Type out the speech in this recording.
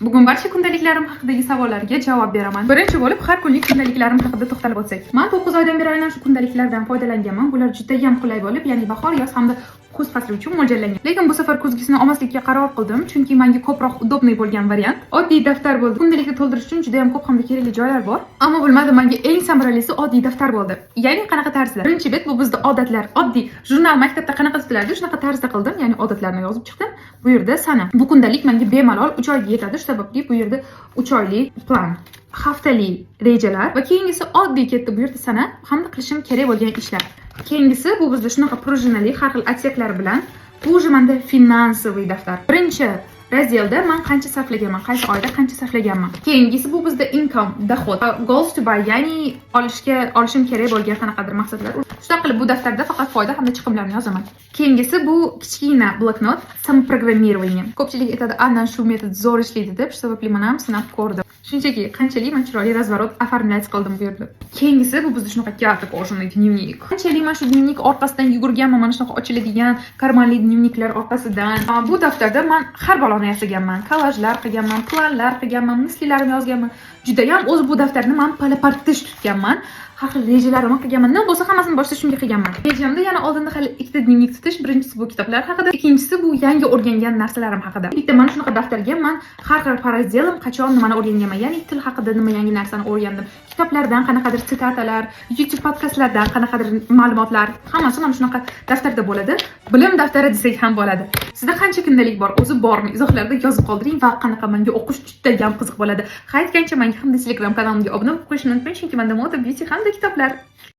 Bugun barcha kundaliklarim haqidagi savollarga javob beraman. Birinchi bo'lib, har kunlik kundaliklarim haqida to'xtalib o'tsak. Men 9 oydan beri aynan shu kundaliklardan foydalanganman. Bular juda ham qulay bo'lib, ya'ni bahor, yoz hamda kuz fasli uchun mo'ljallangan. Lekin bu safar kuzgisini olmaslikka qaror qildim, chunki menga ko'proq udobniy bo'lgan variant oddiy daftar bo'ldi. Kundalikni to'ldirish uchun juda ham ko'p hamda kerakli joylar bor. Ammo bilmadim, menga eng samaralisi oddiy daftar bo'ldi. Ya'ni qanaqa tarzda? Birinchi bet bu bizda odatlar, oddiy jurnal maktabda qanaqa tuzilardi, shunaqa tarzda qildim, ya'ni odatlarni yozib chiqdim. Bu yerda sana. Bu kundalik menga bemalol 3 oyga yetadi, shu sababli bu yerda 3 oylik plan, haftalik rejalar va keyingisi oddiy ketdi. Bu yerda sana hamda qilishim kerak bo'lgan ishlar. Keyingisi bu bizda shunaqa prujinali har xil otseklar bilan. Bu menda finansoviy daftar. Birinchi razdelda men qancha sarflaganman, qaysi oyda qancha sarflaganman. Keyingisi bu bizda income, dohod, goals to buy, ya'ni olishim kerak bo'lgan qanaqadir maqsadlar. Shunaqa qilib bu daftarda faqat foyda hamda chiqimlarni yozaman. Keyingisi bu kichkina bloknot, samoprogramирование. Ko'pchilik aytadi, "Ana shu metod zo'r ishlaydi" deb, shu sababli men ham sinab ko'rdim. Shunchaki qanchalik men chiroyli razvorot оформлять qildim bu yerda. Keyingisi bu bizda shunaqa katta ko'rshunli dnevnik. Qanchalik men shu dnevnik orqasidan yugurganman, mana shunaqa ochiladigan karmanli dnevniklar orqasidan. Bu daftarda men har baloni yasaganman, kollajlar qilganman, planlar qilganman, mislilarimni yozganman. Juda ham o'z bu daftarni men pala-partish tutganman. Har xil rejalarimni qilganman. Nima bo'lsa hammasini boshida shunga qilganman. Rejamda yana oldinda hali ikkita dnevnik tutish, birinchisi bu kitoblar haqida, ikkinchisi bu yangi o'rgangan narsalarim haqida. Bitta mana shunaqa daftarga men har xil parazdelim qachon nimani o'rganganman, ya'ni til haqida nima yangi narsani o'rgandim, kitoblardan qanaqadir sitatalar, YouTube podkastlardan qanaqadir ma'lumotlar, hammasi mana shunaqa daftarda bo'ladi. Bilim daftari desak ham bo'ladi. Sizda qancha kundalik bor, o'zi bormi? Izohlarda yozib qoldiring va qanaqa menga o'qish juda ham qiziq bo'ladi. Qaytgancha menga ham Telegram kanalimga obuna bo'lib qo'yishni unutmang, chunki menda moda, beauty hamda kitoblar